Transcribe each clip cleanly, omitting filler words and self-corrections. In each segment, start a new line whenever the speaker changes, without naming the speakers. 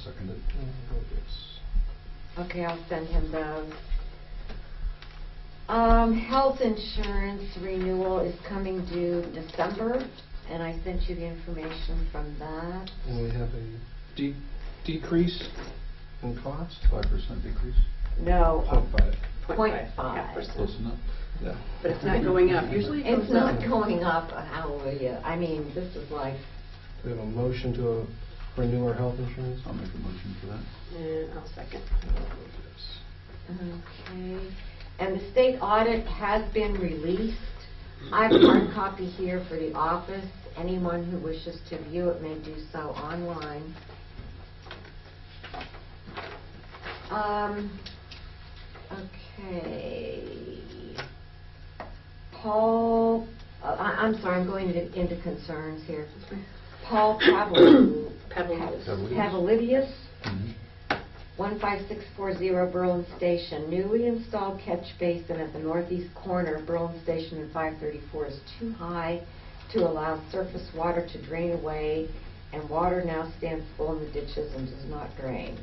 second it.
Okay, I'll send him those. Health insurance renewal is coming due December, and I sent you the information from that.
And we have a decrease in cost?
5% decrease.
No,
0.5.
0.5.
Close enough.
Yeah.
But it's not going up. Usually it
It's
goes
not
up.
going up, hallelujah. I mean, this is like,
We have a motion to renew our health insurance?
I'll make a motion for that.
And I'll second.
okay. And the state audit has been released. I have a hard copy here for the office. Anyone who wishes to view it may do so online. Okay. Paul, I'm sorry, I'm going into concerns here. Paul Pavlidius,
Mhm.
15640 Berlin Station. Newly installed catch basin at the northeast corner of Berlin Station and 534 is too high to allow surface water to drain away, and water now stands full in the ditches and does not drain.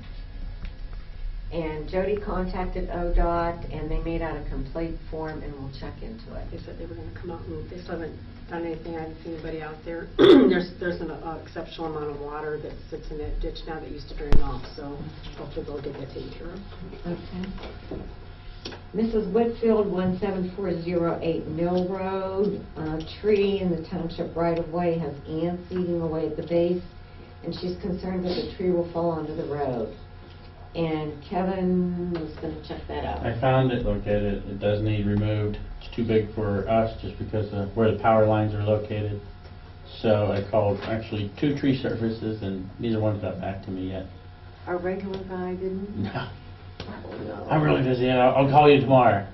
And Jody contacted ODOT, and they made out a complaint form, and we'll check into it.
They said they were going to come out and they still haven't done anything. I haven't seen anybody out there. There's an exceptional amount of water that sits in that ditch now that used to drain off, so hopefully they'll get that taken care of.
Okay. Mrs. Whitfield, 17408 Mill Road. A tree in the township right-of-way has ants eating away at the base, and she's concerned that the tree will fall onto the road. And Kevin was going to check that out.
I found it, looked at it, it does need removed. It's too big for us just because of where the power lines are located. So I called actually 2 tree services and neither one got back to me yet.
Our regular guy didn't?
No.
Oh, no.
I'm really busy. I'll call you tomorrow.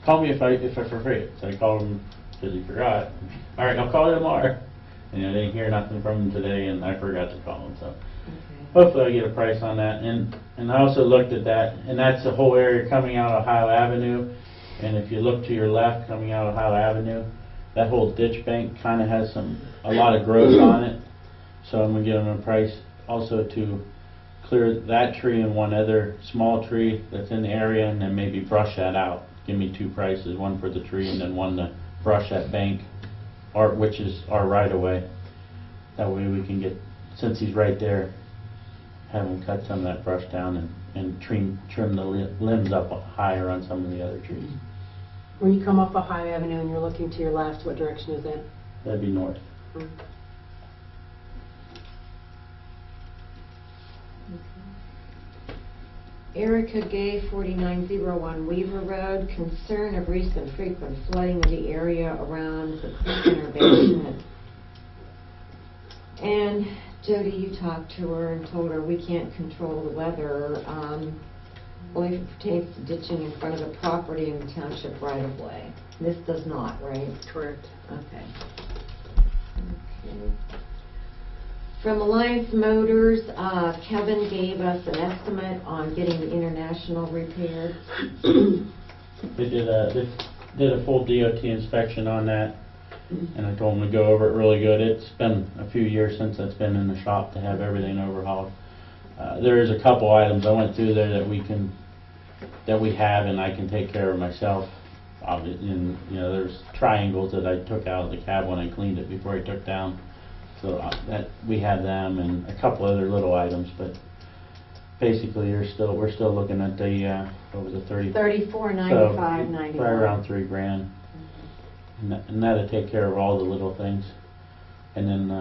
Call me if I for free. So I called him because he forgot. All right, I'll call you tomorrow. And I didn't hear nothing from him today, and I forgot to call him. So
Okay.
hopefully I get a price on that. And I also looked at that, and that's the whole area coming out of Ohio Avenue. And if you look to your left, coming out of Ohio Avenue, that whole ditch bank kind of has a lot of growth on it. So I'm gonna give them a price also to clear that tree and one other small tree that's in the area, and then maybe brush that out. Give me 2 prices, one for the tree and then one to brush that bank, which is our right of way. That way we can get, since he's right there, have him cut some of that brush down and trim the limbs up higher on some of the other trees.
When you come off Ohio Avenue and you're looking to your left, what direction is that?
That'd be north.
Erica Gay, 4901 Weaver Road. Concern of recent frequent flooding of the area around the creek intervention. And Jody, you talked to her and told her we can't control the weather. Only if it pertains to ditching in front of the property in the township right of way. This does not, right?
Correct.
Okay. Okay. From Alliance Motors, Kevin gave us an estimate on getting the International repaired.
They did a full DOT inspection on that, and I told them to go over it really good. It's been a few years since it's been in the shop to have everything overhauled. There is a couple items I went through there that we have and I can take care of myself. And, there's triangles that I took out of the cab when I cleaned it before I took down. So that we have them and a couple other little items, but basically we're still looking at the what was it,
$34.95.91.
Right around $3,000, and that'll take care of all the little things. And then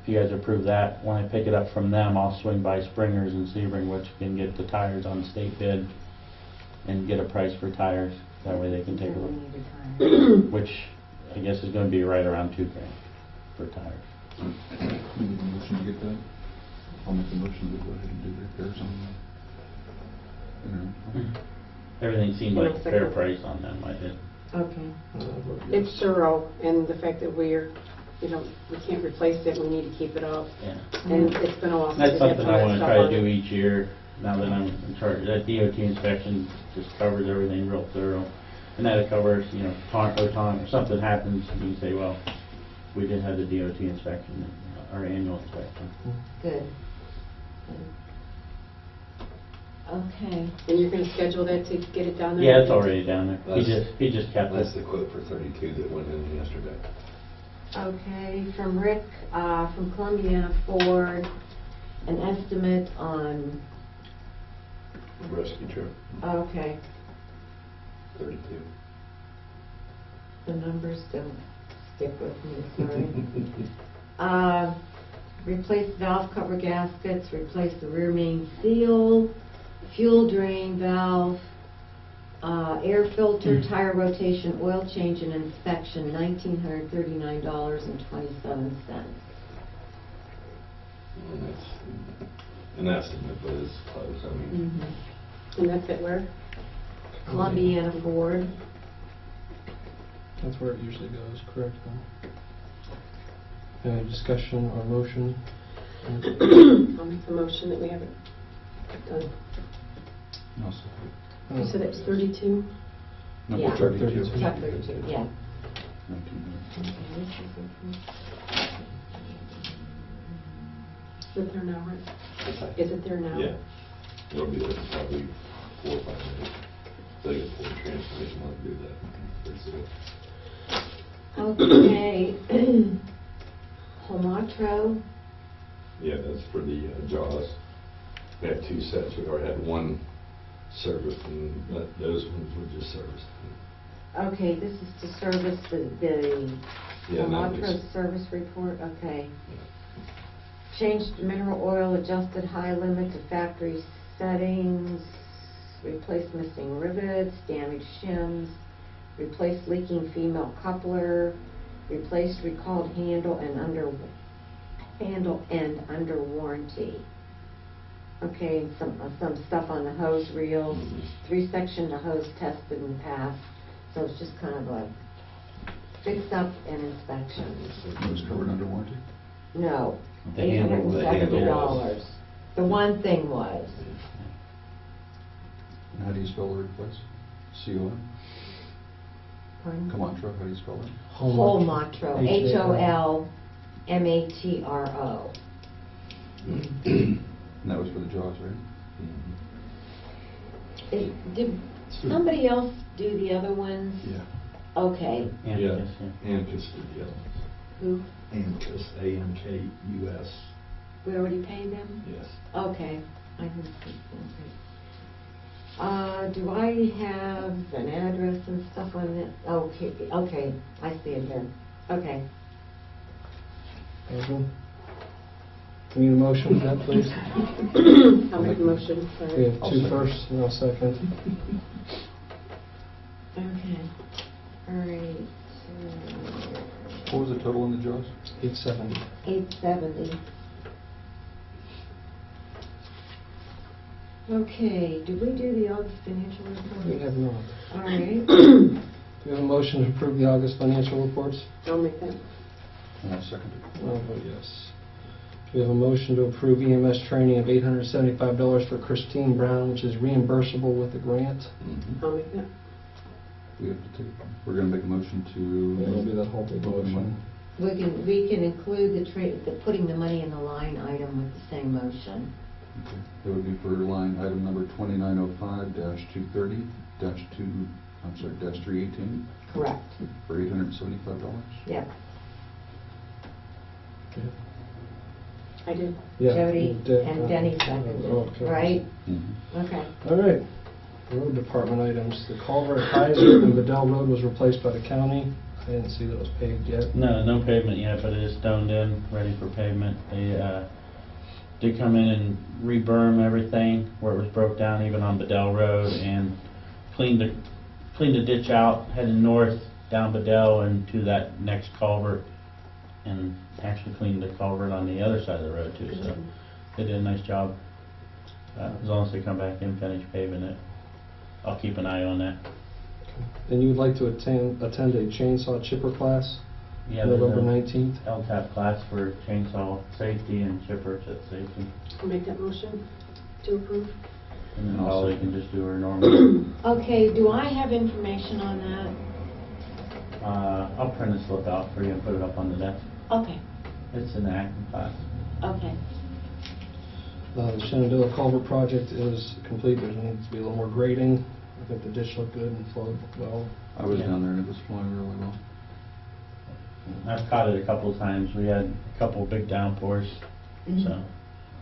if you guys approve that, when I pick it up from them, I'll swing by Springers and Sebring, which can get the tires on state bid and get a price for tires. That way they can take a look, which I guess is going to be right around $2,000 for tires.
Need a motion to get that? I'll make the motion to go ahead and do repairs on that.
Everything seemed like a fair price on them. I did.
Okay.
It's thorough, and the fact that we can't replace it, we need to keep it up.
Yeah.
And it's been a while since
That's
we've had
something
some
I
of that
want to
stuff
try to
on
do
it.
each year. Now that I'm in charge, that DOT inspection just covers everything real thorough, and that covers, if something happens, you can say, well, we did have the DOT inspection, our annual inspection.
Good. Okay.
And you're gonna schedule that to get it down there?
Yeah, it's already down there.
That's-
He just kept
That's
it.
the quote for 32 that went in yesterday.
Okay, from Rick, from Columbia Ford, an estimate on,
Rescue truck,
okay,
32.
the numbers don't stick with me, sorry. Replace valve cover gaskets, replace the rear main seal, fuel drain valve, air filter, tire rotation, oil change and inspection, $1,939.27.
And that's an estimate, but it's close. I mean,
And that's it where?
Columbiana Ford.
That's where it usually goes, correct? Any discussion or motion?
I'll make the motion that we have it done.
no, so-
You said it's 32?
Number
Yeah.
32.
Truck 32, yeah.
19.
Is it there now, Rick? Is it there now?
Yeah. It'll be there in probably 4 or 5 minutes. So they get full transformation, I'll do that.
Okay. Homatro,
Yeah, that's for the jaws. We have 2 sets. We already had one serviced, and those ones were just serviced.
okay, this is to service the
Yeah, that
Homatro
was-
service report, okay. Changed mineral oil, adjusted high limit to factory settings, replaced missing rivets, damaged shims, replaced leaking female coupler, replaced recalled handle and under warranty. Okay, and some stuff on the hose reels, 3-section to hose tested and passed, so it's just kind of a fix up and inspection.
It was covered under warranty?
No,
The handle- the handle
$870. The one thing was.
And how do you spell the replace? C-O-M?
Pardon?
Comatro, how do you spell it?
Homatro,
H-A-L.
HOLMATRO.
And that was for the jaws, right?
Did somebody else do the other ones?
Yeah.
Okay,
And
Yeah.
yes, yeah.
Amcus did the other ones.
who,
Amcus, A-M-K-U-S.
we already paid them?
Yes.
Okay, I didn't see them. Do I have an address and stuff on it? Okay, I see it here. Okay.
Motion? We need a motion for that, please?
I'll make the motion.
We
Sorry.
have 2 first and I'll second.
Okay, all right.
What was the total on the jaws?
870.
870. Okay, did we do the August financial report?
We have not.
All right.
Do we have a motion to approve the August financial reports?
I'll make that.
And I'll second it.
I'll vote yes. We have a motion to approve EMS training of $875 for Christine Brown, which is reimbursable with a grant.
I'll make that.
We have to take, we're gonna make a motion
It'll be
to.
the whole big motion.
We can include the putting the money in the line item with the same motion.
Okay. That would be for line item number 2905-230-2, I'm sorry, -318
Correct.
for $875.
Yeah.
Okay.
I did.
Yeah,
Jody
you did.
and Denny seconded,
Okay.
right?
Mhm.
Okay.
All right. Road department items. The culvert at Heiser and Bedell Road was replaced by the county. I didn't see that it was paved yet.
No pavement yet, but it is stoned in, ready for pavement. They did come in and re-berm everything where it was broke down, even on Bedell Road, and cleaned the ditch out, heading north down Bedell and to that next culvert, and actually cleaned the culvert on the other side of the road too, so they did a nice job. As long as they come back and finish paving it, I'll keep an eye on that.
And you would like to attend a chainsaw chipper class,
Yeah, there's
November
a
19th?
LTAP class for chainsaw safety and chipper safety.
I'll make that motion to approve.
And then Holly can just do her normal.
Okay, do I have information on that?
I'll print a slip out for you and put it up on the desk.
Okay,
It's an acting class.
okay.
The Shenandoah Culvert project is complete. There needs to be a little more grading. I think the ditch looked good and flowed well.
I was
Yeah.
down there and it was flowing really well.
I've caught it a couple of times. We had a couple of big downpours, so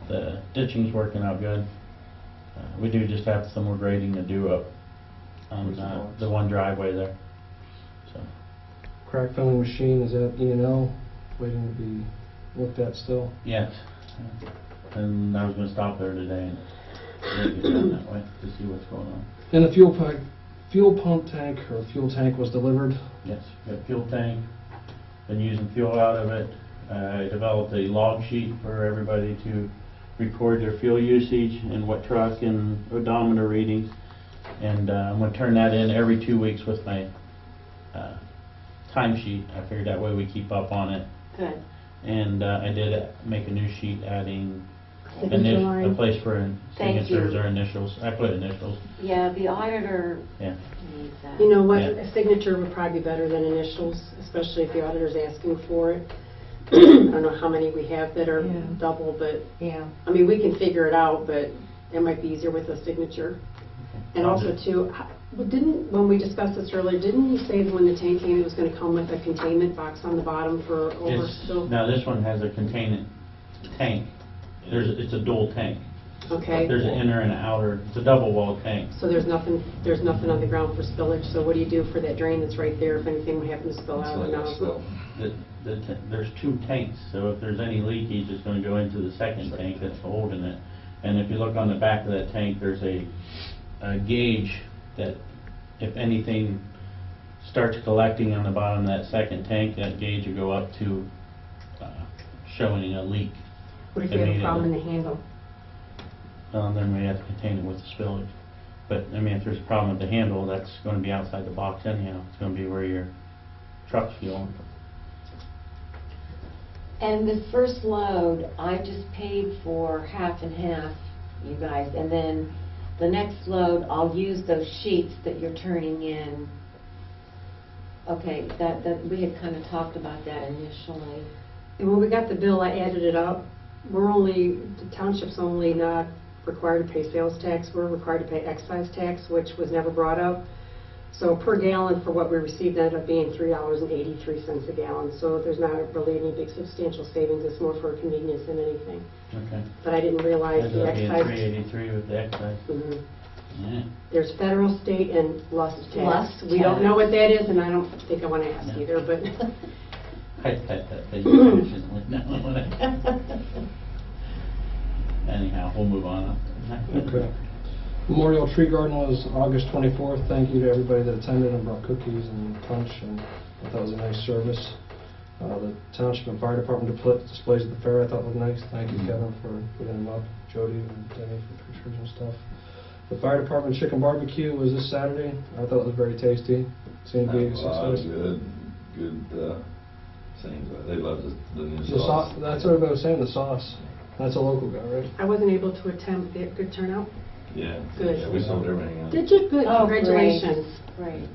the ditching's working out good. We do just have some more grading to do up on
Where's the box?
the one driveway there. So
Crack filling machine is at E&L, waiting to be looked at still.
yes, and I was going to stop there today and get down that way to see what's going on.
And the fuel pump tank or fuel tank was delivered.
Yes, got fuel tank. Been using fuel out of it. I developed a log sheet for everybody to record their fuel usage and what truck and odometer readings. And I'm going to turn that in every 2 weeks with my time sheet. I figured that way we keep up on it.
Good.
And I did make a new sheet adding
Signature line.
a place for
Thank
signatures
you.
or initials. I put initials.
Yeah, the auditor
Yeah.
needs that.
You know what,
Yeah.
a signature would probably be better than initials, especially if the auditor's asking for it. I don't know how many we have that are
Yeah.
double, but,
Yeah.
I mean, we can figure it out, but it might be easier with a signature. And
I'll
also
do-
too, when we discussed this earlier, didn't you say that when the tank came, it was gonna come with a containment box on the bottom for overspill?
Now this one has a containment tank. It's a dual tank.
Okay,
There's an inner and an outer. It's a double wall tank.
so there's nothing on the ground for spillage, so what do you do for that drain that's right there if anything would happen to spill
It's
out of
like
the
a
nozzle?
spill.
There's two tanks, so if there's any leakage, it's going to go into the second tank that's holding it. And if you look on the back of that tank, there's a gauge that if anything starts collecting on the bottom of that second tank, that gauge will go up to showing a leak.
What if you have a problem in the handle?
Then we have to contain it with the spillage. But, I mean, if there's a problem with the handle, that's going to be outside the box anyhow. It's going to be where your truck's fueling.
And the first load, I just paid for half and half, you guys, and then the next load, I'll use those sheets that you're turning in. Okay, that we had kind of talked about that initially.
And when we got the bill, I added it up. The township's only not required to pay sales tax, we're required to pay excise tax, which was never brought up. So per gallon for what we received ended up being $3.83 a gallon. So there's not really any big substantial savings, it's more for convenience than anything.
Okay.
But I didn't realize
Ends
the
up being
excise.
$3.83 with the excise.
Mhm.
Yeah.
There's federal, state, and lust tax.
Lust
We don't know
tax.
what that is, and I don't think I want to ask
No.
either, but
Anyhow, we'll move on.
Okay. Memorial Tree Garden was August 24th. Thank you to everybody that attended and brought cookies and punch, and I thought it was a nice service. The Township and Fire Department displays at the fair I thought looked nice. Thank you, Kevin, for putting them up, Jody and Denny for pictures and stuff. The Fire Department Chicken Barbecue was this Saturday. I thought it was very tasty. Seemed to be a success.
Good things. They love the new
The
sauce.
sauce, that's what I was saying, the sauce. That's a local guy, right?
I wasn't able to attend. Good turnout?
Yeah.
Good.
Yeah, we sold everything out.
Did you? Good,
Oh, great.
congratulations.
Great.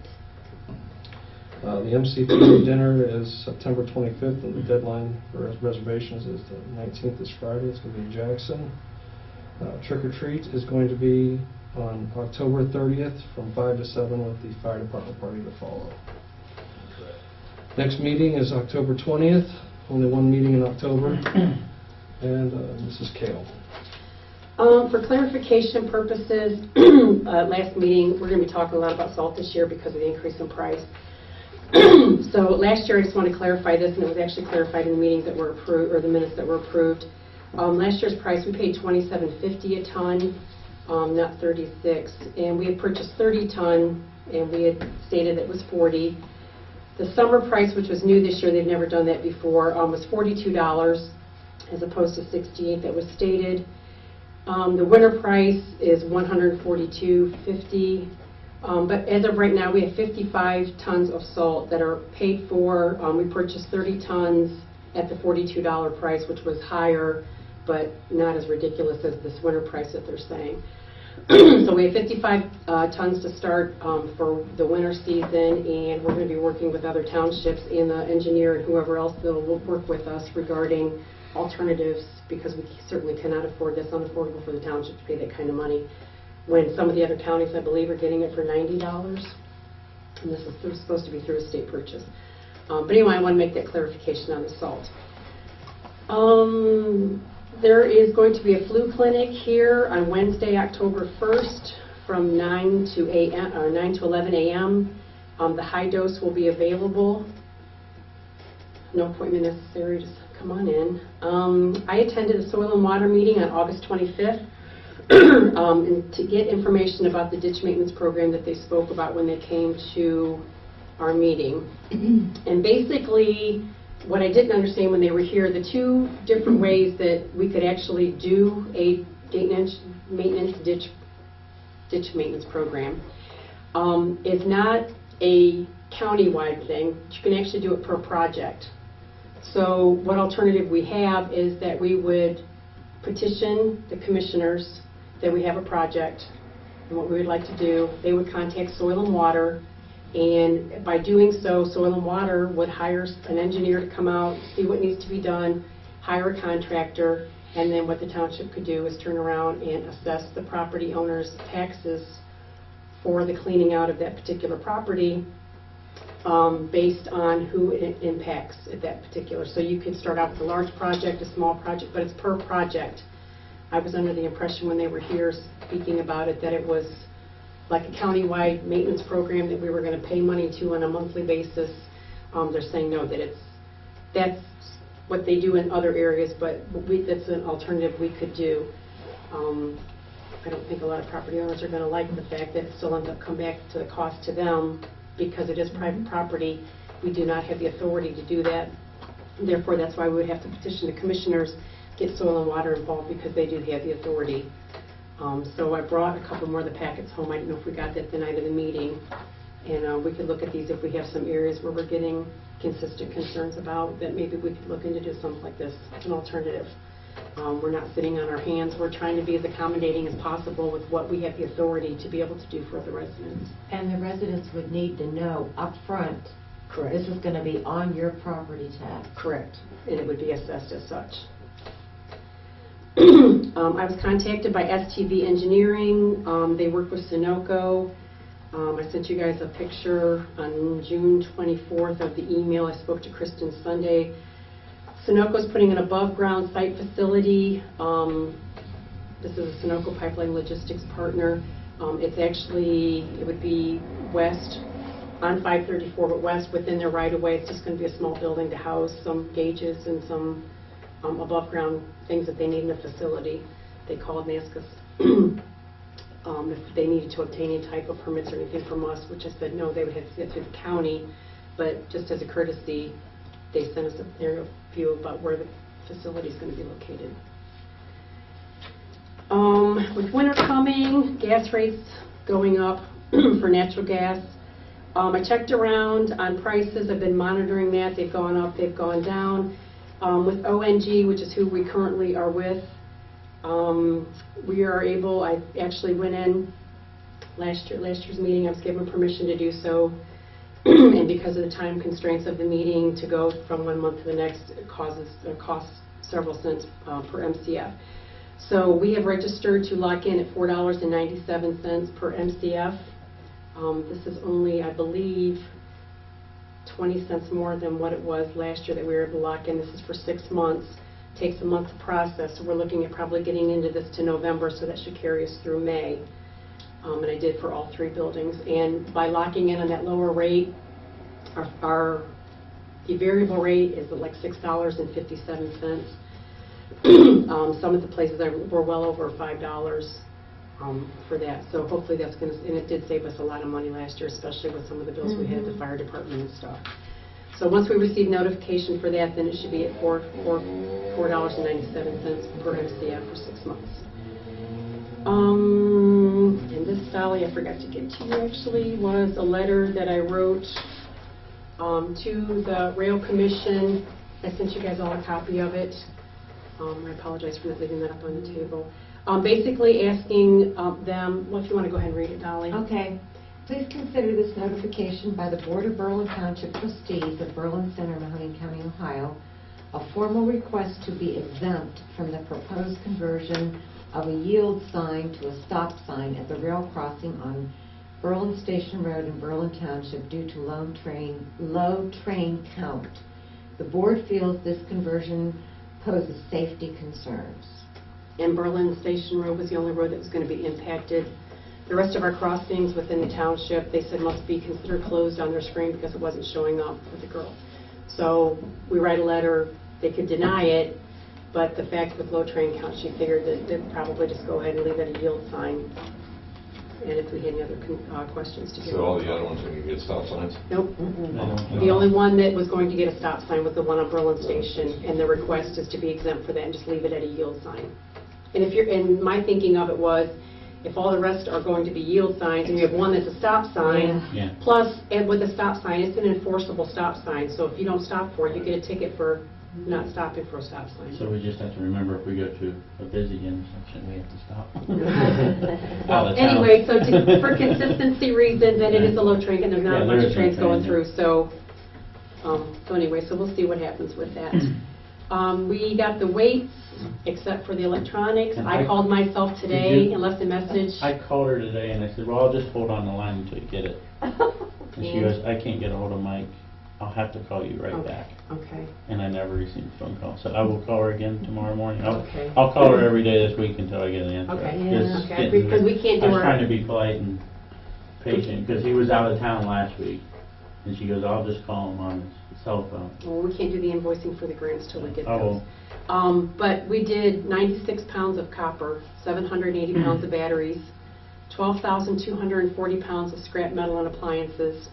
The MCP dinner is September 25th, and the deadline for reservations is the 19th, this Friday. It's going to be in Jackson. Trick or Treat is going to be on October 30th from 5 to 7 with the fire department party to follow. Next meeting is October 20th, only one meeting in October, and Mrs. Kale.
For clarification purposes, last meeting, we're going to be talking a lot about salt this year because of the increase in price. So last year, I just want to clarify this, and it was actually clarified in the meetings that were approved, or the minutes that were approved. Last year's price, we paid $27.50 a ton, not 36, and we had purchased 30 ton, and we had stated it was 40. The summer price, which was new this year, they've never done that before, was $42 as opposed to $68 that was stated. The winter price is $142.50. But as of right now, we have 55 tons of salt that are paid for. We purchased 30 tons at the $42 price, which was higher, but not as ridiculous as this winter price that they're saying. So we have 55 tons to start for the winter season, and we're going to be working with other townships and the engineer and whoever else that will work with us regarding alternatives, because we certainly cannot afford this, unaffordable for the township to pay that kind of money, when some of the other counties, I believe, are getting it for $90, and this is supposed to be through a state purchase. But anyway, I want to make that clarification on the salt. There is going to be a flu clinic here on Wednesday, October 1st, from 9 to 11 a.m. The high dose will be available. No appointment necessary, just come on in. I attended a soil and water meeting on August 25th and to get information about the ditch maintenance program that they spoke about when they came to our meeting. And basically, what I didn't understand when they were here, the two different ways that we could actually do a ditch maintenance program is not a county-wide thing. You can actually do it per project. So what alternative we have is that we would petition the commissioners that we have a project and what we would like to do. They would contact Soil and Water, and by doing so, Soil and Water would hire an engineer to come out, see what needs to be done, hire a contractor, and then what the township could do is turn around and assess the property owner's taxes for the cleaning out of that particular property based on who it impacts at that particular. So you could start out with a large project, a small project, but it's per project. I was under the impression when they were here speaking about it that it was like a county-wide maintenance program that we were going to pay money to on a monthly basis. They're saying no, that that's what they do in other areas, but that's an alternative we could do. I don't think a lot of property owners are going to like the fact that it still ends up coming back to the cost to them because it is private property. We do not have the authority to do that. Therefore, that's why we would have to petition the commissioners, get Soil and Water involved because they do have the authority. So I brought a couple more of the packets home. I don't know if we got that the night of the meeting. And we could look at these if we have some areas where we're getting consistent concerns about that maybe we could look into do something like this as an alternative. We're not sitting on our hands. We're trying to be as accommodating as possible with what we have the authority to be able to do for the residents.
And the residents would need to know up front,
Correct.
this is going to be on your property tax.
Correct. And it would be assessed as such. I was contacted by STV Engineering. They work with Sunoco. I sent you guys a picture on June 24th of the email. I spoke to Kristen Sunday. Sunoco's putting an above-ground site facility. This is a Sunoco Pipeline Logistics partner. It would be west on 534, but west within their right-of-way. It's just going to be a small building to house some gauges and some above-ground things that they need in the facility. They called and asked us if they needed to obtain any type of permits or anything from us, which I said no, they would have to get through the county. But just as a courtesy, they sent us an aerial view about where the facility is going to be located. With winter coming, gas rates going up for natural gas. I checked around on prices. I've been monitoring that. They've gone up, they've gone down. With ONG, which is who we currently are with, we are able, I actually went in last year's meeting, I was given permission to do so, and because of the time constraints of the meeting, to go from one month to the next, it costs several cents per MCF. So we have registered to lock in at $4.97 per MCF. This is only, I believe, 20 cents more than what it was last year that we were able to lock in. This is for 6 months. It takes a month to process, so we're looking at probably getting into this to November, so that should carry us through May. And I did for all 3 buildings. And by locking in on that lower rate, the variable rate is like $6.57. Some of the places were well over $5 for that. So hopefully that's going to, and it did save us a lot of money last year, especially with some of the bills we had at the fire department and stuff. So once we receive notification for that, then it should be at $4.97 per MCF for 6 months. And this, Sally, I forgot to give to you actually, was a letter that I wrote to the Rail Commission. I sent you guys all a copy of it. I apologize for not leaving that up on the table. Basically asking them, well, if you want to go ahead and read it, Dolly.
Okay. Please consider this notification by the Board of Berlin Township Trustees of Berlin Center, Mahoning County, Ohio, a formal request to be exempt from the proposed conversion of a yield sign to a stop sign at the rail crossing on Berlin Station Road in Berlin Township due to low train count. The board feels this conversion poses safety concerns.
And Berlin Station Road was the only road that was going to be impacted. The rest of our crossings within the township, they said must be considered closed on their screen because it wasn't showing up for the girl. So we write a letter, they could deny it, but the fact with low train count, she figured that they'd probably just go ahead and leave it a yield sign. And if we had any other questions to give.
So all the other ones are going to get stop signs?
Nope.
No.
The only one that was going to get a stop sign was the one on Berlin Station, and the request is to be exempt for that and just leave it at a yield sign. And if you're, and my thinking of it was, if all the rest are going to be yield signs, and you have one that's a stop sign,
Yeah.
plus, and with a stop sign, it's an enforceable stop sign, so if you don't stop for it, you get a ticket for not stopping for a stop sign.
So we just have to remember if we go to a busy intersection, we have to stop. Out of town.
Anyway, so for consistency reasons, and it is a low train, and there's not
Yeah,
a
there
bunch
is
of
no
trains going
train, yeah.
through, so anyway, so we'll see what happens with that. We got the weights, except for the electronics.
And
I
I-
called myself
Did
today
you?
and left a message.
I called her today and I said, well, I'll just hold on the line until you get it. And she goes, I can't get a hold of Mike. I'll have to call you right
Okay,
back.
okay.
And I never received a phone call. So I will call her again tomorrow morning.
Okay.
I'll call her every day this week until I get an answer.
Okay,
yeah,
Just
okay,
getting-
because we can't do
I was
our-
trying to be polite and patient because he was out of town last week. And she goes, I'll just call him on his cell phone.
Well, we can't do the invoicing for the grants till we get
Oh.
those. But we did 96 pounds of copper, 780 pounds of batteries, 12,240 pounds of scrap metal and appliances,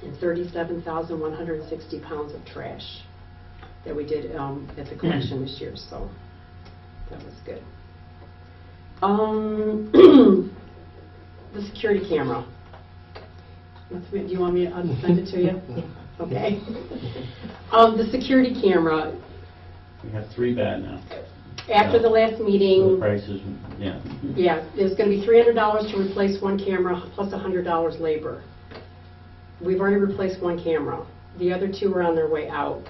and 37,160 pounds of trash that we did at the collection this year, so that was good. The security camera. Do you want me to send it to you? Okay. The security camera,
We have 3 bad now.
after the last
The
meeting,
prices, yeah.
yeah, it's going to be $300 to replace one camera plus $100 labor. We've already replaced one camera. The other 2 are on their way out.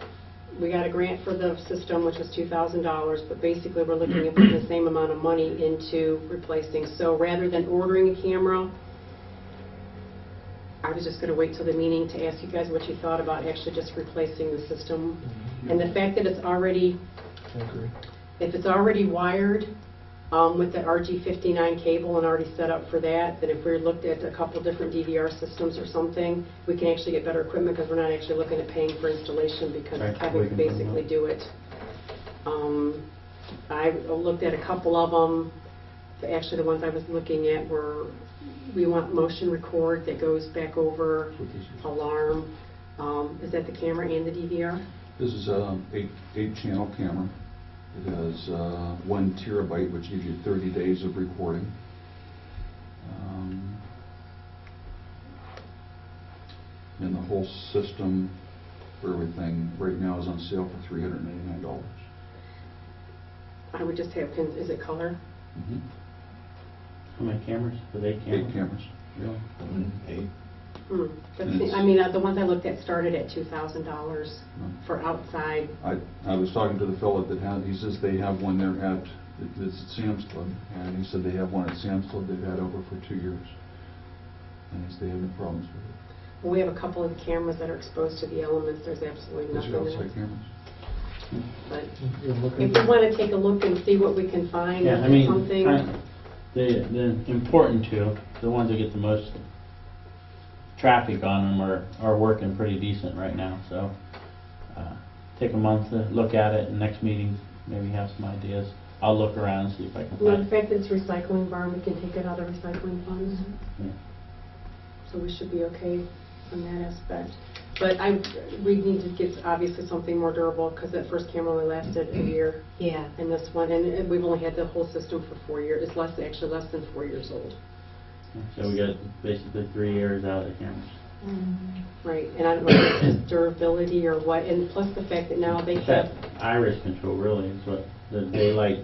We got a grant for the system, which was $2,000, but basically we're looking at putting the same amount of money into replacing. So rather than ordering a camera, I was just going to wait till the meeting to ask you guys what you thought about actually just replacing the system. And the fact that it's already,
I agree.
if it's already wired with the RG59 cable and already set up for that, then if we looked at a couple different DVR systems or something, we can actually get better equipment because we're not actually looking at paying for installation because
Right,
Kevin
we
can
can bring
basically
them.
do it. I looked at a couple of them. Actually, the ones I was looking at were, we want motion record that goes back over, alarm. Is that the camera and the DVR?
This is an 8-channel camera. It has 1 terabyte, which gives you 30 days of recording. And the whole system for everything right now is on sale for $399.
I would just have pins, is it color?
Mhm.
How many cameras? With 8 cameras?
8 cameras. Yeah.
8.
I mean, the ones I looked at started at $2,000 for outside.
I was talking to the fellow that had, he says they have one there at, it's at Sam's Club, and he said they have one at Sam's Club they've had over for 2 years. And he said they have no problems with it.
We have a couple of cameras that are exposed to the elements. There's absolutely
Those
nothing
are
in
outside
it.
cameras.
But
You're looking-
if you want to take a look and see what we can find,
Yeah, I mean,
something.
the important 2, the ones that get the most traffic on them are working pretty decent right now, so take a month to look at it, and next meeting, maybe have some ideas. I'll look around and see if I can
You know, the
find.
fact that it's recycling barn, we can take it out of recycling funds.
Yeah.
So we should be okay on that aspect. But we need to get obviously something more durable because that first camera only lasted a year.
Yeah.
And this one, and we've only had the whole system for 4 years. It's actually less than 4 years old.
So we got basically 3 years out of the cameras.
Right, and I don't know if it's durability or what, and plus the fact that now they
It's
have,
that iris control really is what the daylight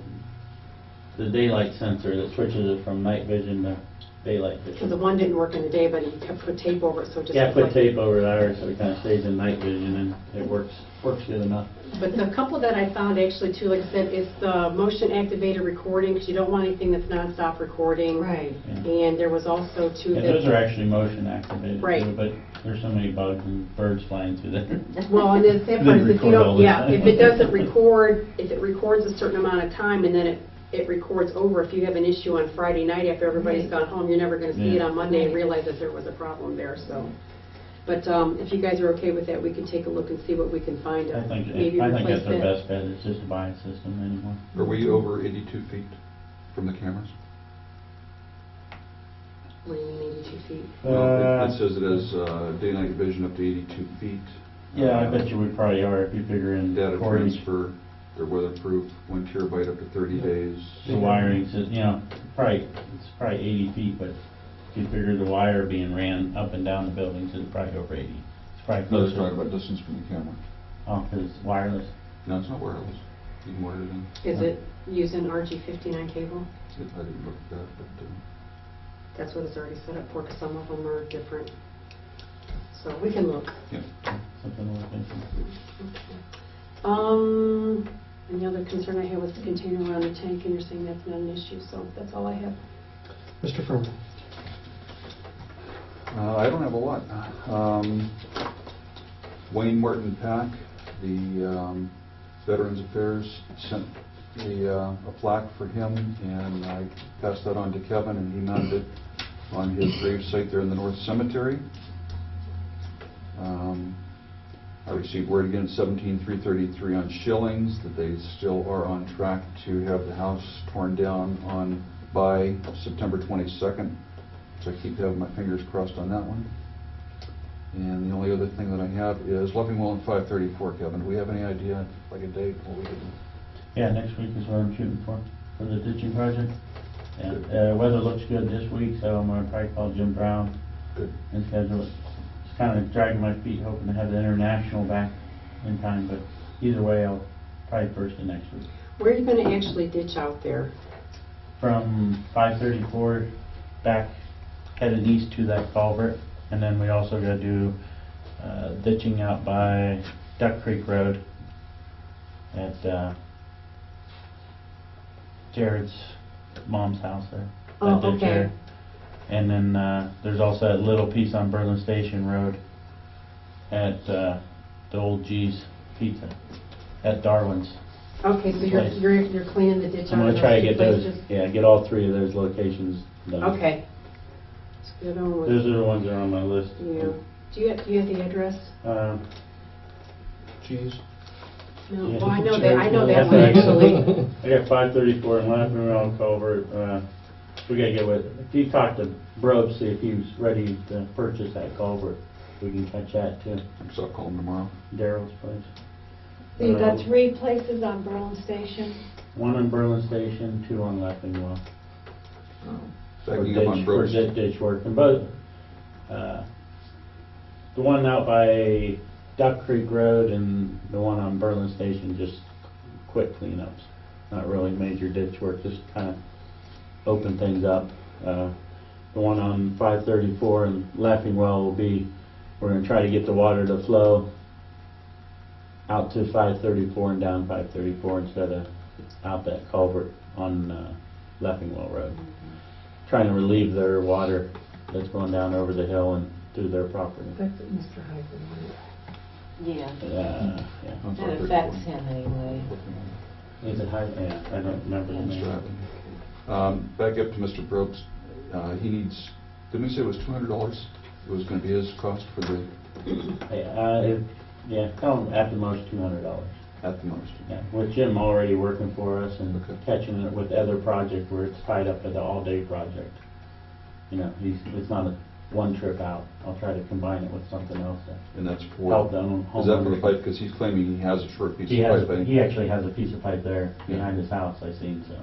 sensor that switches it from night vision to daylight
because the
vision.
one didn't work in the day, but he kept put tape over it, so it just.
Yeah,
looked
put
like-
tape over the iris so it kind of stays in night vision, and it works good enough.
But the couple that I found actually too, like I said, it's the motion activated recording, because you don't want anything that's nonstop recording.
Right.
And there was also two
Yeah,
that.
those are actually motion activated
Right.
too, but there's so many bugs and birds flying through there.
Well, and the sad part is if you
Record all
don't,
the
yeah,
time.
if it doesn't record, if it records a certain amount of time and then it records over, if you have an issue on Friday night after everybody's
Right.
gone home, you're never going to see it
Yeah.
on Monday and
Right.
realize that there was a problem there, so. But if you guys are okay with that, we can take a look and see what we can find.
I think
Maybe
that's
replace
our
that.
best bet, is just to buy a system anymore.
Are we over 82 feet from the cameras?
What do you mean 82 feet?
Well, it says it has day-night vision up to 82 feet.
Yeah, I bet you we probably are if you figure in
Data
cordage,
transfer, they're weatherproof, 1 terabyte up to 30 days.
the wiring, so, you know, it's probably 80 feet, but if you figure the wire being ran up and down the buildings, it's probably over 80. It's probably
No, they're
closer.
talking about distance from the camera.
Oh, 'cause it's wireless.
No, it's not wireless. You can wire it in.
Is it using RG59 cable?
I didn't look at that, but
That's what it's already set up for, because some of them are different. So we can look.
yeah.
Something to look into.
And the other concern I had was the container around the tank, and you're saying that's not an issue, so that's all I have.
Mr. Furman.
I don't have a lot. Wayne Martin Pack, the Veterans Affairs, sent a plaque for him, and I passed that on to Kevin, and he mounted it on his grave site there in the North Cemetery. I received word again, 17,333 on Shillings, that they still are on track to have the house torn down by September 22nd. So I keep having my fingers crossed on that one. And the only other thing that I have is Leffingwell and 534, Kevin. Do we have any idea, like a date, what we can?
Yeah, next week is what I'm shooting for the ditching project. Yeah,
Good.
weather looks good this week, so I'm gonna probably call Jim Brown
Good.
and schedule it. Just kind of dragging my feet, hoping to have the international back in time, but either way, I'll probably first of next week.
Where are you going to actually ditch out there?
From 534 back, headed east to that culvert, and then we also gotta do ditching out by Duck Creek Road at Jared's mom's house there.
Oh,
That ditch
okay.
there. And then there's also that little piece on Berlin Station Road at the old G's Pizza at Darwin's.
Okay, so
Place.
you're cleaning the ditch
I'm
out of
gonna try to
those
get
two
those,
places?
yeah, get all three of those locations done.
Okay. Let's get on with
Those are the ones that are on my list.
Yeah. Do you have the address?
Jeez.
No.
Yeah.
Well, I know that
That's
one
actually-
actually.
I got 534 and Laughing Around Culvert. We gotta get with, if you talk to Brobe, see if he's ready to purchase that culvert, we can catch that too.
So I'll call him tomorrow.
Daryl's place.
So you've got 3 places on Berlin Station.
One on Berlin Station, 2 on Leffingwell.
Backing up on Brooks.
For ditch work, and both, the one out by Duck Creek Road and the one on Berlin Station, just quick cleanups. Not really major ditch work, just kind of open things up. The one on 534 and Laughingwell will be, we're going to try to get the water to flow out to 534 and down 534 instead of out that culvert on Laughingwell Road. Trying to relieve their water that's going down over the hill and through their property.
That's what Mr. Heisen wanted. Yeah,
Yeah.
On
that
534.
affects him anyway.
Is it high? Yeah, I don't remember the name.
Back up to Mr. Brooks. He needs, didn't we say it was $200? It was going to be his cost for the,
Yeah, tell them at the most $200.
at the most.
Yeah, with Jim already working for us and
Okay.
catching it with other project where it's tied up with the all-day project. You know, it's not a one trip out. I'll try to combine it with something else to
And that's for,
help them.
is that for the pipe? Because he's claiming he has a short piece
He
of
has,
pipe.
he actually has a piece of pipe there
Yeah.
behind his house, I seen, so,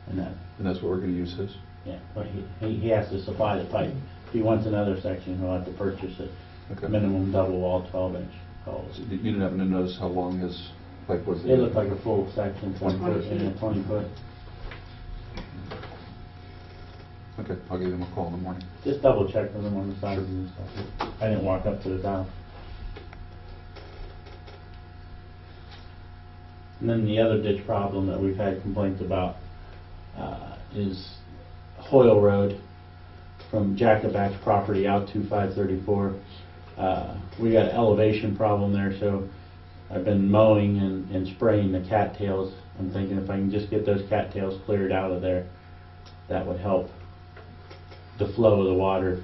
and that,
And that's what we're going to use his?
yeah, but he has to supply the pipe. If he wants another section, he'll have to purchase it.
Okay.
Minimum double wall, 12-inch holes.
So you didn't happen to notice how long his pipe was?
It looked like a full section, 20 foot,
20
yeah,
feet.
20 foot.
Okay, I'll give him a call in the morning.
Just double check with him on the sizes and stuff. I didn't walk up to his house. And then the other ditch problem that we've had complaints about is Hoyle Road from Jacobac's property out to 534. We got an elevation problem there, so I've been mowing and spraying the cattails. I'm thinking if I can just get those cattails cleared out of there, that would help the flow of the water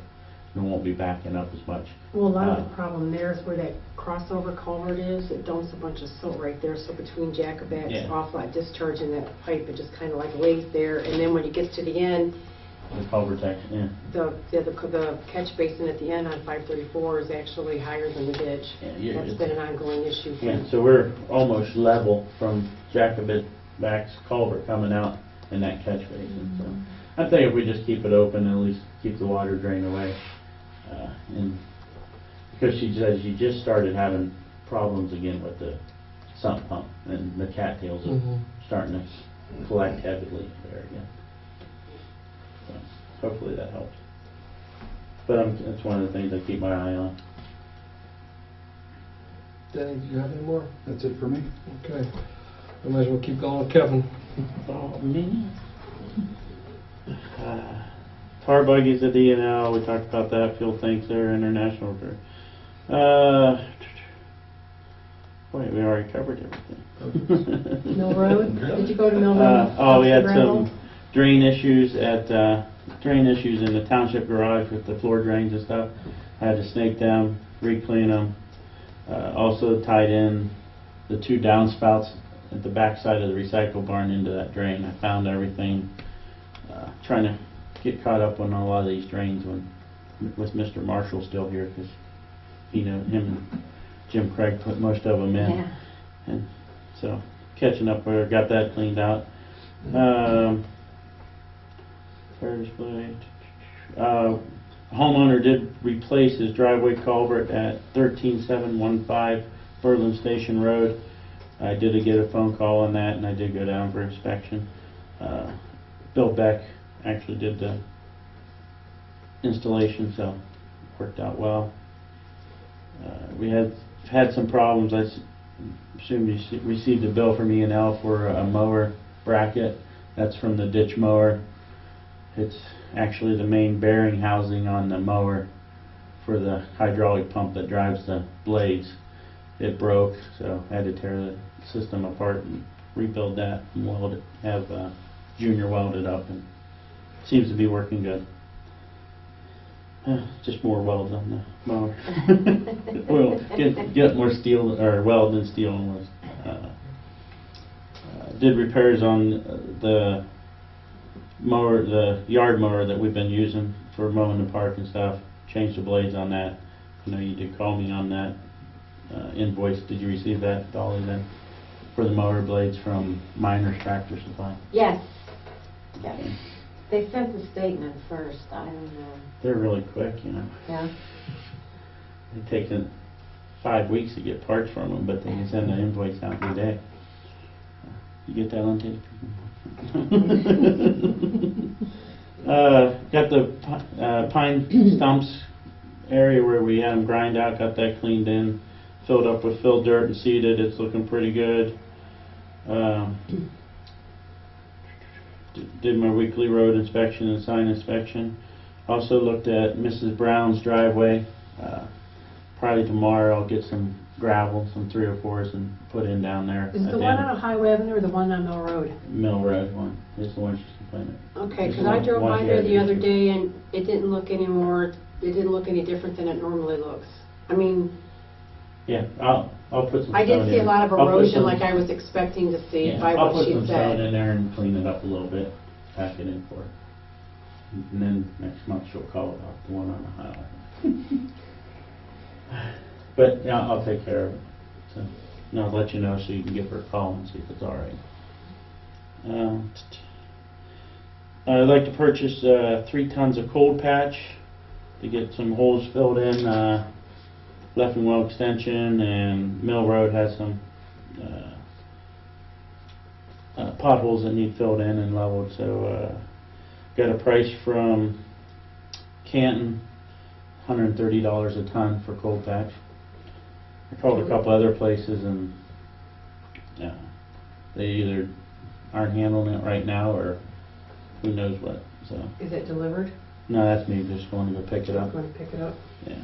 and won't be backing up as much.
Well, a lot of the problem there is where that crossover culvert is. It dumps a bunch of silt right there, so between Jacobac's
Yeah.
offlet discharge and that pipe, it just kind of like lays there. And then when it gets to the end,
The culvert section, yeah.
the catch basin at the end on 534 is actually higher than the ditch.
Yeah,
That's been an ongoing issue.
Yeah, so we're almost level from Jacobac's culvert coming out in that catch basin. So I think if we just keep it open, at least keep the water drain away. And because she says she just started having problems again with the sump pump, and the cattails are starting to collect heavily there again. So hopefully that helps. But it's one of the things I keep my eye on.
Danny, do you have any more?
That's it for me.
Okay. We might as well keep going with Kevin.
Oh, me? Tar buggies at E&L, we talked about that. Fuel tanks there, international. Wait, we already covered everything.
Mill Road? Did you go to Mill Road?
We had
Gravel?
some drain issues in the township garage with the floor drains and stuff. I had to snake them, re-clean them. Also tied in the 2 downspouts at the back side of the recycle barn into that drain. I found everything. Trying to get caught up on a lot of these drains with Mr. Marshall still here, because him and Jim Craig put most of them in.
Yeah.
And so catching up where got that cleaned out. Ferris blade. Homeowner did replace his driveway culvert at 13715 Berlin Station Road. I did get a phone call on that, and I did go down for inspection. Bill Beck actually did the installation, so it worked out well. We had some problems. I assume you received a bill from E&L for a mower bracket. That's from the ditch mower. It's actually the main bearing housing on the mower for the hydraulic pump that drives the blades. It broke, so I had to tear the system apart and rebuild that and have Junior weld it up, and seems to be working good. Just more welds on the mower. Well, get more steel, or weld than steel almost. Did repairs on the mower, the yard mower that we've been using for mowing the park and stuff. Changed the blades on that. I know you did call me on that invoice. Did you receive that, Dolly, then? For the mower blades from Miners Tractor Supply?
Yes. Yes. They sent the statement first, I don't know.
They're really quick, you know.
Yeah?
It takes 5 weeks to get parts from them, but they can send an invoice out every day. You get that on tape? Got the pine stumps area where we had them grind out, got that cleaned in, filled up with filled dirt and seeded. It's looking pretty good. Did my weekly road inspection and sign inspection. Also looked at Mrs. Brown's driveway. Probably tomorrow I'll get some gravel, some 304s, and put in down there.
Is it the one on Highway Avenue or the one on Mill Road?
Mill Road one is the one she's complaining.
Okay,
It's
because
the
I
one-
drove
one
by
she
there
had
the other
issue.
day and it didn't look any different than it normally looks. I mean,
Yeah, I'll put some
I
stone
did see a
in.
lot of
I'll put
erosion
some-
like I was expecting to see
yeah,
by
I'll
what
put
she
some stone in
said.
there and clean it up a little bit, pack it in for her. And then next month she'll call about the one on the highway. But yeah, I'll take care of it. So, and I'll let you know so you can give her a call and see if it's all right. I'd like to purchase 3 tons of cold patch to get some holes filled in. Leffingwell Extension and Mill Road has some potholes that need filled in and leveled. So got a price from Canton, $130 a ton for cold patch. I called a couple other places and they either aren't handling it right now, or who knows what, so.
Is it delivered?
No, that's me just going to go pick it up.
Going to pick it up?
Yeah.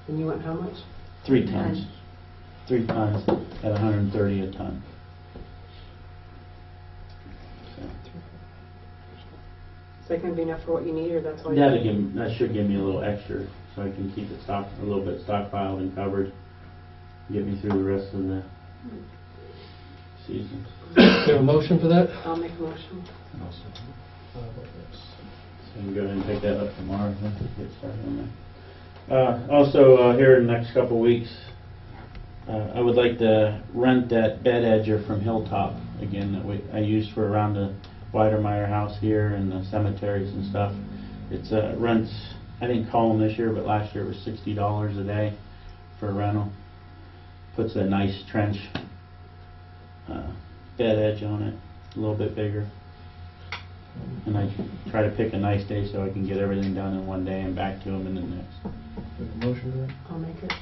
And you want how much?
3 tons. 3 tons at 130 a ton.
Is that gonna be enough for what you need, or that's all you
That'll
need?
that should give me a little extra, so I can keep it a little bit stockpiled and covered, get me through the rest of the season.
Do you have a motion for that?
I'll make a motion.
So you can go ahead and pick that up tomorrow, then get started on that. Also, here in the next couple of weeks, I would like to rent that bed edger from Hilltop again that I used for around the Weidermeyer house here and the cemeteries and stuff. It's rents, I didn't call them this year, but last year it was $60 a day for a rental. Puts a nice trench bed edge on it, a little bit bigger. And I try to pick a nice day so I can get everything done in one day and back to them in the next.
Do you have a motion for that?
I'll make it.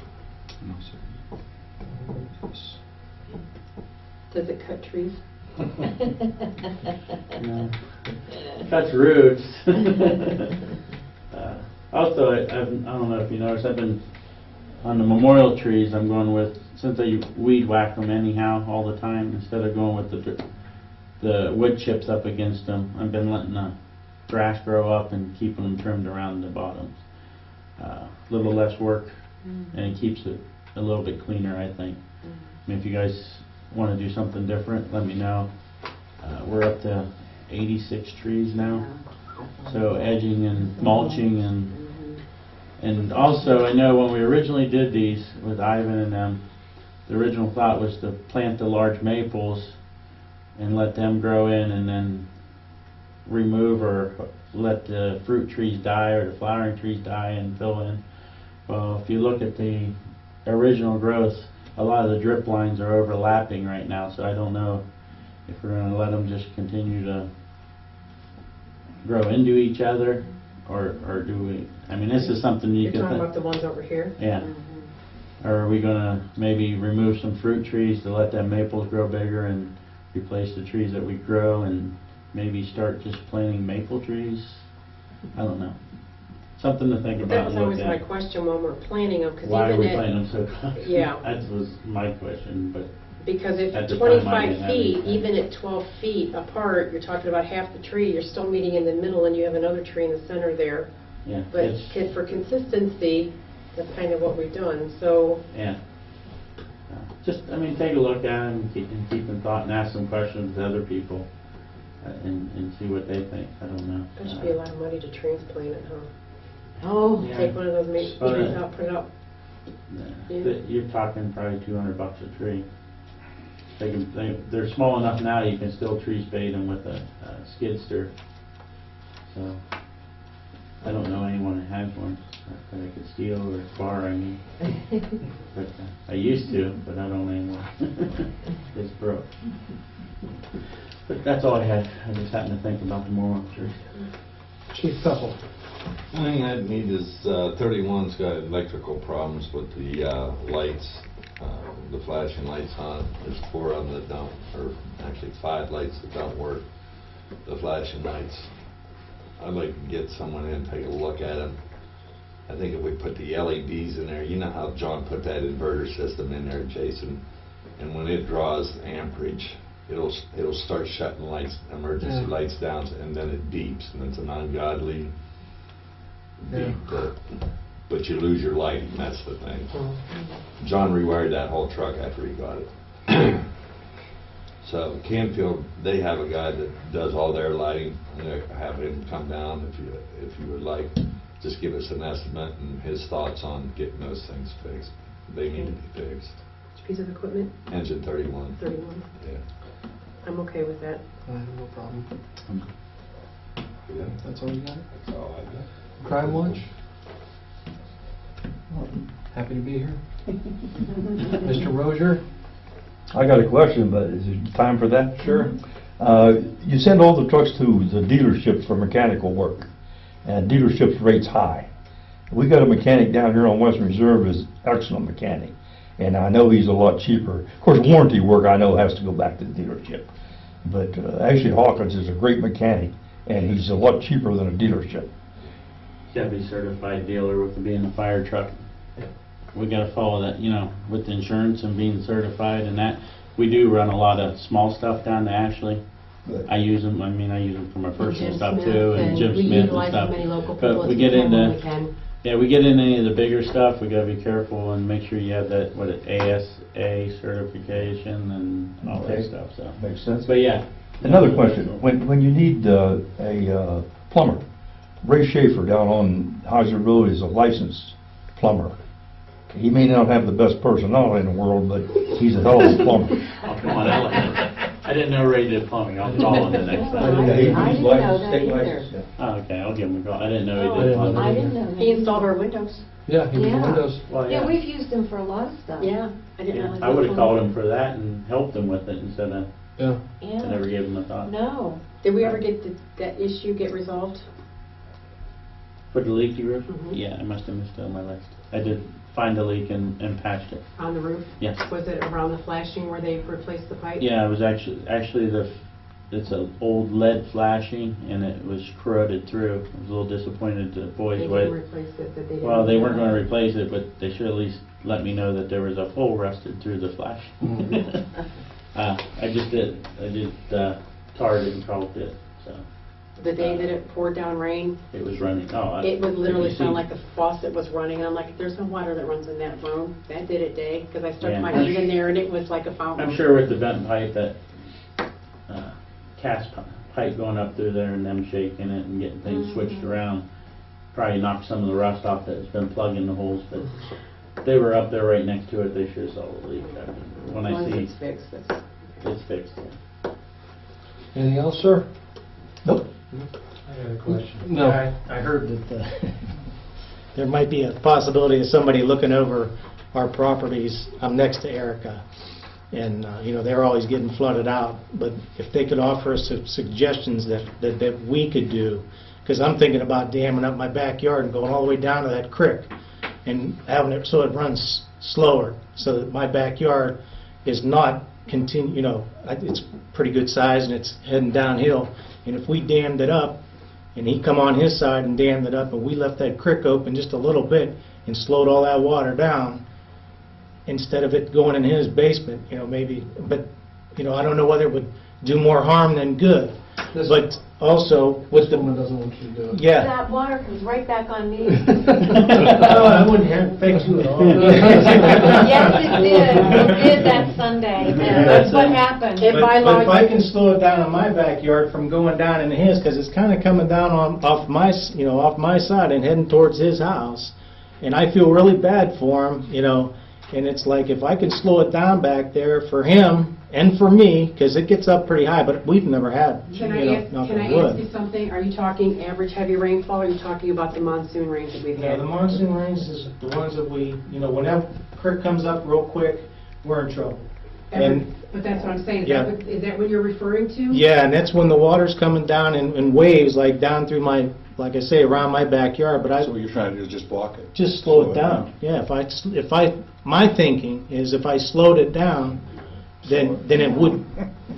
No, sir.
Yes.
Does it cut trees?
No. Cuts roots. Also, I don't know if you noticed, I've been on the memorial trees. I'm going with, since I weed whack them anyhow all the time, instead of going with the wood chips up against them. I've been letting the grass grow up and keeping them trimmed around the bottoms. A little less work, and it keeps it a little bit cleaner, I think. I mean, if you guys want to do something different, let me know. We're up to 86 trees now, so edging and mulching and also I know when we originally did these with Ivan and them, the original thought was to plant the large maples and let them grow in and then remove or let the fruit trees die or the flowering trees die and fill in. Well, if you look at the original growth, a lot of the drip lines are overlapping right now, so I don't know if we're going to let them just continue to grow into each other, or do we, I mean, this is something you
You're
can
talking
think.
about the ones over here?
Yeah. Or are we going to maybe remove some fruit trees to let them maples grow bigger and replace the trees that we grow and maybe start just planting maple trees? I don't know. Something to think about.
That was
and
always
look
my
at.
question when we're planting them, because
Why are we
even
planting
at,
them so close?
Yeah.
That was my question, but
because if
At the time, I
25
didn't have
feet,
anything.
even at 12 feet apart, you're talking about half the tree, you're still meeting in the middle and you have another tree in the center there.
yeah,
But
it's,
for consistency, that's kind of what we've done, so.
yeah. Just, I mean, take a look at it and keep in thought and ask some questions to other people and see what they think. I don't know.
That should be a lot of money to transplant it, huh?
Oh,
Yeah.
Take one of those maple
But,
trees out, put it up.
You're talking probably $200 a tree. They're small enough now you can still tree spade them with a skidster. So I don't know anyone that has one that I could steal or borrow. I mean, but I used to, but I don't anymore. It's broke. But that's all I had. I just happened to think about the memorial tree.
Chief Pepple.
One thing I need is 31's got electrical problems with the lights, the flashing lights on it. There's 4 of them that don't, or actually 5 lights that don't work. The flashing lights. I'd like to get someone in and take a look at them. I think if we put the LEDs in there, you know how John put that inverter system in there, Jason, and when it draws amperage, it'll start shutting lights, emergency lights down, and then it beeps, and it's an ungodly beep. But you lose your lighting. That's the thing. John rewired that whole truck after he got it. So Canfield, they have a guy that does all their lighting. I'm going to have him come down if you would like. Just give us an estimate and his thoughts on getting those things fixed. They need to be fixed.
Which piece of equipment?
Engine 31.
31.
Yeah.
I'm okay with that.
I have no problem.
Yeah.
That's all you got?
That's all I got.
Crime Watch? Happy to be here. Mr. Rozier?
I got a question, but is it time for that?
Sure.
You send all the trucks to the dealerships for mechanical work, and dealerships rates high. We got a mechanic down here on Western Reserve, is excellent mechanic, and I know he's a lot cheaper. Of course, warranty work I know has to go back to the dealership. But actually Hawkins is a great mechanic, and he's a lot cheaper than a dealership.
Gotta be certified dealer with being a fire truck. We gotta follow that, you know, with the insurance and being certified and that. We do run a lot of small stuff down to Ashley.
But
I use them for my personal
Jim
stuff
Smith,
too, and Jim
we
Smith and
utilize
stuff.
as many local people
But
as
we
we
get
can when
into,
we can.
yeah, we get into any of the bigger stuff, we gotta be careful and make sure you have that, ASA certification and all that
Okay.
stuff, so.
makes sense.
But yeah.
Another question, when you need a plumber, Ray Schaefer down on Heiser Road is a licensed plumber. He may not have the best personality in the world, but he's a hell of a plumber.
Oh, come on, I didn't know Ray did plumbing, I'll call him the next
I
time.
didn't
He's
know
licensed,
that
state
either.
licensed, yeah.
Oh, okay, I'll give him a call, I didn't know
Oh,
he did
I
plumbing.
I didn't know that.
He installed our windows.
Yeah, he did
Yeah.
windows.
Well,
Yeah, we've used him for a lot of stuff.
Yeah, I didn't
Yeah,
realize.
I would've called him for that and helped him with it instead of,
Yeah.
Yeah.
I never gave him a thought.
No.
Did we ever get that issue get resolved?
For the leaky roof?
Mhm.
Yeah, I must have missed it on my list. I did find a leak and patched it.
On the roof?
Yes.
Was it around the flashing where they replaced the pipe?
Yeah, it was actually it's an old lead flashing and it was corroded through. I was a little disappointed the
They
boys
didn't
with.
replace it, that they didn't.
Well, they weren't gonna replace it, but they should at least let me know that there was a hole rusted through the flash.
Mhm.
I just tarred it and caulked it, so
The day that it poured down rain,
it was running.
it would literally
you
sound
see-
like the faucet was running, and I'm like, there's no water that runs in that room. That did it, day, because I stuck
Yeah.
my head in there and it was like a fountain.
I'm sure with the vent pipe, that cast pipe going up through there and them shaking it and getting things switched around, probably knocked some of the rust off that's been plugging the holes, but they were up there right next to it, they should have saw the leak. When
As
I
long as
see
it's fixed, that's.
it's fixed.
Anything else, sir?
Nope.
I got a question.
No.
I heard that there might be a possibility of somebody looking over our properties. I'm next to Erica, and, you know, they're always getting flooded out, but if they could offer us some suggestions that we could do, because I'm thinking about damming up my backyard and going all the way down to that creek and having it so it runs slower, so that my backyard is not continue, you know, it's pretty good size and it's heading downhill. And if we dammed it up, and he come on his side and dammed it up, and we left that creek open just a little bit and slowed all that water down, instead of it going in his basement, you know, maybe, but, you know, I don't know whether it would do more harm than good.
This-
But also, with
This woman
the,
doesn't want you to do it.
yeah.
That water comes right back on me.
No, I wouldn't have fix you at all.
Yes, it did. It did that Sunday. That's what happened.
If
But
I
but
log-
if I can slow it down in my backyard from going down into his, because it's kind of coming down off my, you know, off my side and heading towards his house, and I feel really bad for him, you know, and it's like, if I could slow it down back there for him and for me, because it gets up pretty high, but we've never had, you
Can I
know,
ask,
knock
can
on
I ask
wood.
you something? Are you talking average heavy rainfall, or are you talking about the monsoon rains that we've
Yeah,
had?
the monsoon rains is the ones that we, you know, whenever creek comes up real quick, we're in trouble. And
But that's what I'm saying,
Yeah.
is that what you're referring to?
yeah, and that's when the water's coming down in waves, like down through my, like I say, around my backyard, but I
So what you're trying to do is just block it?
just slow it down. Yeah, my thinking is if I slowed it down, then it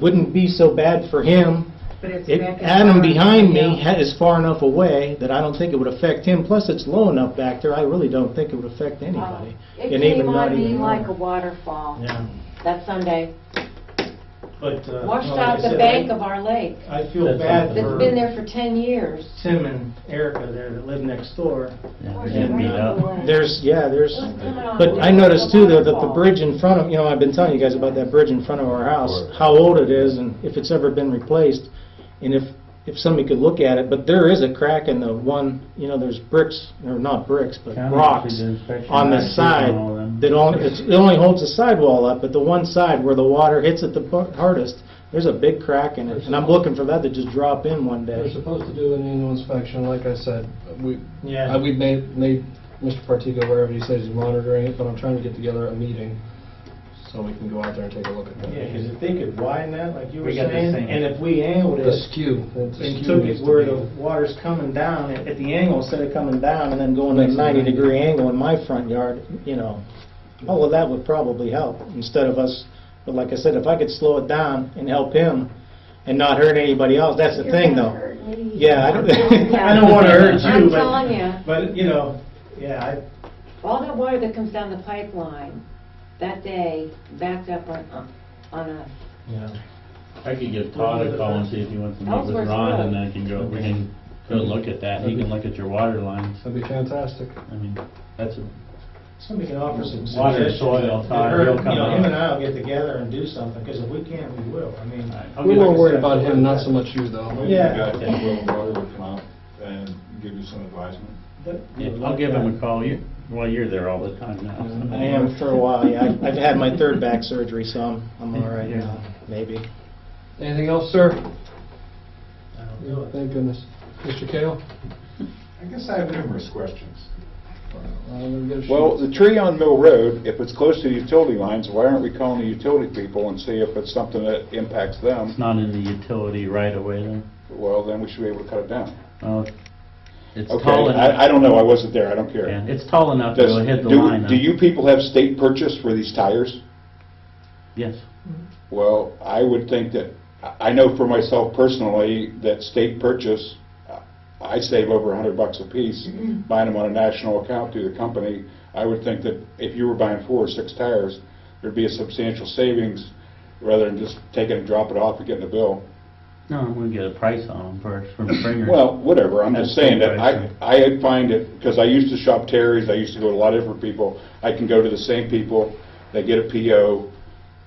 wouldn't be so bad for him.
But it's
It,
back in
Adam
far
behind me
enough.
is far enough away that I don't think it would affect him, plus it's low enough back there, I really don't think it would affect anybody.
It
And
came
even not
on me
even
like a
more.
waterfall
Yeah,
that Sunday.
but,
Washed
like I
out the
said,
bank of our lake.
I feel
That's
bad
something.
It's
for
been there for 10 years.
Tim and Erica there that live next door.
Yeah,
Where's
we're getting
it
beat
right
up.
on the way?
There's,
It's coming off
but
the
I noticed too that the
waterfall.
bridge in front of, you know, I've been telling you guys about that bridge in front of our house, how old it is and if it's ever been replaced, and if somebody could look at it, but there is a crack in the one, you know, there's bricks, or not bricks, but
County
rocks
actually did inspection
on the
last week
side
on all of them.
that it only holds the sidewall up, but the one side where the water hits it the hardest, there's a big crack in it, and I'm looking for that to just drop in one
We're
day.
supposed to do an annual inspection, like I said.
Yeah.
We made Mr. Partigo wherever he says he's monitoring it, but I'm trying to get together a meeting so we can go out there and take a look at that.
Yeah, because if they could widen that, like you were
We got this
saying,
thing.
and if we angled
The
it
skew. The
and
skew
took
needs
it
to
where
be-
the water's coming down at the angle instead of coming down and then going at a
Makes it
90-degree
90.
angle in my front yard, you know, Oh, well, that would probably help, instead of us, but like I said, if I could slow it down and help him and not hurt anybody else, that's the
You're
thing,
gonna
though.
hurt me.
Yeah,
I'm telling ya.
I don't want to hurt you,
I'm telling ya.
but, you know, yeah,
All that water that comes down the pipeline that day backed up on us.
yeah.
I could give Todd a call and see if he wants to meet with
Ellsworth
Ron,
Road.
and then we can go look at that, he can look at your water lines.
That'd be fantastic.
I mean, that's a,
Somebody can offer some
Water,
suggestions.
soil, Todd,
Or,
he'll come
you know,
out.
him and I'll get together and do something, because if we can't, we will. I mean,
I'll
We're
get-
more worried about him, not so much you, though.
Yeah.
The guy from Will and Water would come out and give you some advisement.
but-
Yeah, I'll give him a call, well, you're there all the time now. so.
I am for a while, yeah. I've had my third back surgery, so I'm all right now, maybe.
Anything else, sir?
That'll do it.
Thank goodness. Mr. Kale?
I guess I have numerous questions.
Let me get a
Well,
sheet.
the tree on Mill Road, if it's close to the utility lines, why aren't we calling the utility people and see if it's something that impacts
It's
them?
not in the utility right away then.
Well, then we should be able to cut it down.
Well, it's
Okay,
tall enough.
I don't know, I wasn't there, I don't care.
Yeah, it's tall enough to
Does-
hit the
do-
line.
Do you people have state purchase for these tires?
Yes.
Well, I would think that, I know for myself personally, that state purchase, I save over $100 a piece buying them on a national account through the company. I would think that if you were buying 4 or 6 tires, there'd be a substantial savings rather than just taking and drop it off and getting a bill.
No, I'm gonna get a price on them first from Springer.
Well, whatever, I'm just
That's
saying that
state price,
I find it, because I used to shop Terry's, I used to go to a lot of different people, I can go to the same people, they get a PO,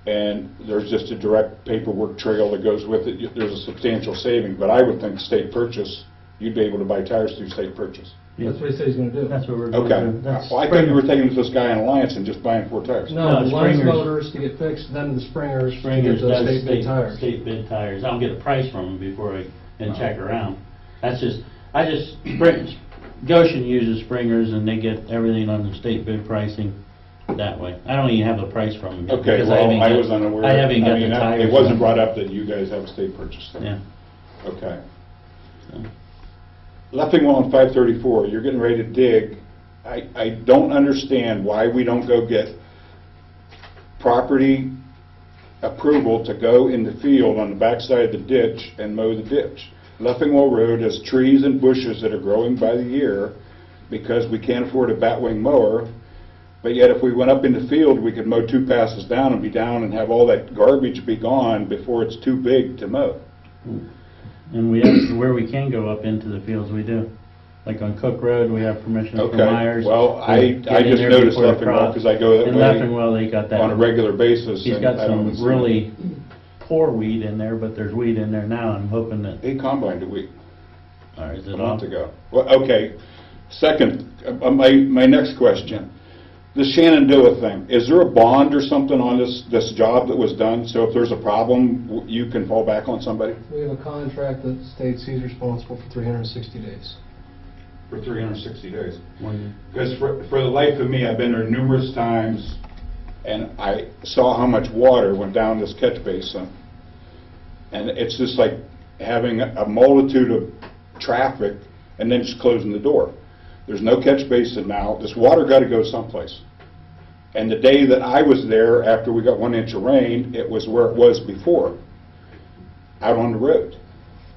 and there's just a direct paperwork trail that goes with it, there's a substantial saving, but I would think state purchase, you'd be able to buy tires through state purchase.
That's what he said he's gonna do.
That's what we're gonna
Okay,
do. That's
well, I thought you were
Springer.
taking this guy in Alliance and just buying 4 tires.
No, the
No,
Lions
Springer's-
motors to get fixed, then the Springers to
Springer's
get the
does
state bid tires.
State bid tires. I'll get a price from them before I, and check around. That's just, Goshen uses Springers and they get everything on the state bid pricing that way. I don't even have a price from them. yet,
Okay,
because
well,
haven't
I
got-
was unaware.
I haven't got the
mean,
tires.
It wasn't brought up that you guys have a state purchase thing.
Yeah.
Okay.
So.
Leffingwell on 534, you're getting ready to dig. I don't understand why we don't go get property approval to go in the field on the backside of the ditch and mow the ditch. Leffingwell Road has trees and bushes that are growing by the year because we can't afford a batwing mower, but yet if we went up in the field, we could mow 2 passes down and be down and have all that garbage be gone before it's too big to mow.
And we have, where we can go up into the fields, we do. Like on Cook Road, we have permission from
Okay,
Myers.
well,
to
I
get in
just
there
noticed
before the
Leffingwell
crop.
because I go that
In
way
Leffingwell, they got that.
on a regular basis.
He's
and
got
I don't
some
see-
really poor weed in there, but there's weed in there now. I'm hoping that,
He combined a week,
or is
a
it
month
off?
ago. Well, okay, second, my next question. The Shenandoah thing, is there a bond or something on this job that was done? So if there's a problem, you can fall back on somebody?
We have a contract that states he's responsible for 360 days.
For 360 days.
When-
Because for the life of me, I've been there numerous times.
And I saw how much water went down this catch basin. And it's just like having a multitude of traffic and then just closing the door. There's no catch basin now. This water got to go someplace. And the day that I was there, after we got 1 inch of rain, it was where it was before, out on the road.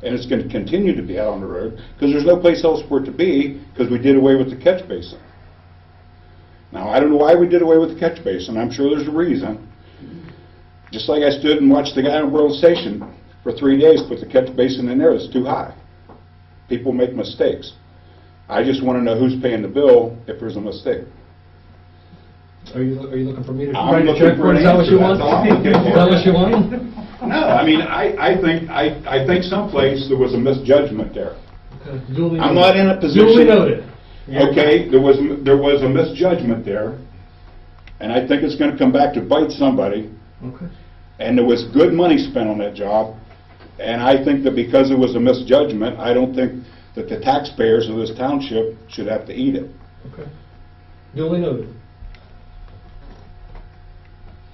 And it's going to continue to be out on the road because there's no place else for it to be because we did away with the catch basin. Now, I don't know why we did away with the catch basin. I'm sure there's a reason. Just like I stood and watched the guy on World Station for 3 days put the catch basin in there, it's too high. People make mistakes. I just want to know who's paying the bill if there's a mistake.
Are you looking for me to
I'm
write a
looking
check
for
for
an
it? Is that what you
answer.
want?
That's all I'm looking
Is
for.
that what you want?
No, I mean, I think someplace there was a misjudgment there.
Okay, duly
I'm
noted.
not in a position.
Duly noted.
Okay, there was a misjudgment there, and I think it's going to come back to bite somebody.
Okay.
And there was good money spent on that job, and I think that because it was a misjudgment, I don't think that the taxpayers of this township should have to eat it.
Okay. Duly noted.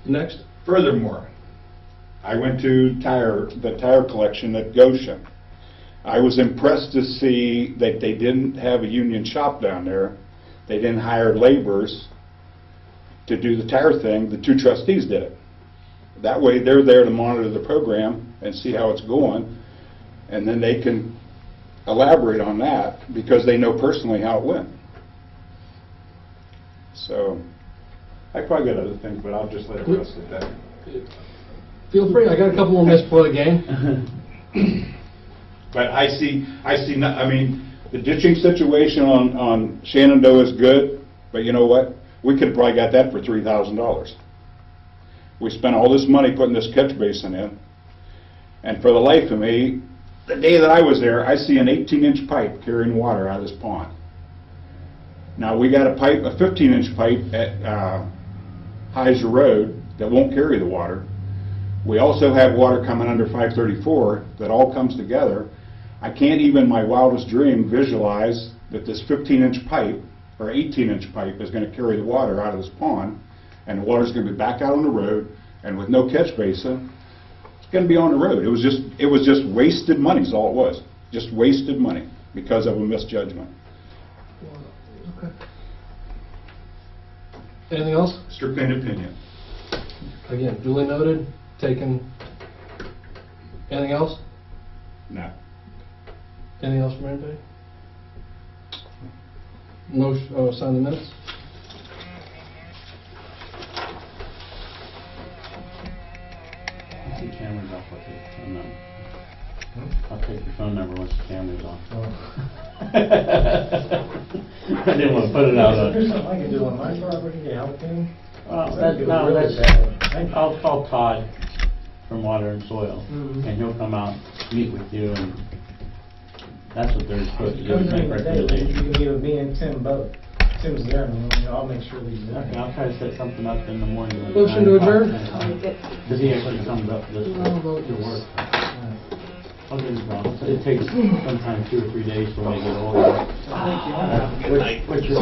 Next.
Furthermore, I went to the tire collection at Goshen. I was impressed to see that they didn't have a union shop down there. They didn't hire laborers.
to do the tire thing, the 2 trustees did it. That way, they're there to monitor the program and see how it's going, and then they can elaborate on that because they know personally how it went. So,
I probably got other things, but I'll just let Russ do that.
Feel free, I got a couple more minutes before the game.
but I see, I mean, the ditching situation on Shenandoah is good, but you know what? We could have probably got that for $3,000. We spent all this money putting this catch basin in, and for the life of me, the day that I was there, I see an 18-inch pipe carrying water out of this pond. Now, we got a 15-inch pipe at Heiser Road that won't carry the water. We also have water coming under 534 that all comes together. I can't even in my wildest dream visualize that this 15-inch pipe or 18-inch pipe is going to carry the water out of this pond, and the water's going to be back out on the road, and with no catch basin, it's going to be on the road. It was just wasted money is all it was. Just wasted money because of a misjudgment.
Okay. Anything else?
Strictly an opinion.
Again, duly noted, taken. Anything else?
No.
Anything else from anybody? Motion, sign the minutes?
Once the camera's off, I'll take your phone number. I'll take your phone number once the camera's off. I didn't want to put it out on.
There's something I can do on my property to help him.
I'll call Todd from Water and Soil, and he'll come out, meet with you, and that's what they're supposed to do, is make recommendations.
You can give me and Tim both. Tim's there, and I'll make sure that he's there.
Okay, I'll try to set something up in the morning. like
Motion
9
to
o'clock.
adjourn?
Because he actually comes up this to work. I'll get it wrong. It takes sometimes 2 or 3 days for me to get older.
Thank you.
What's your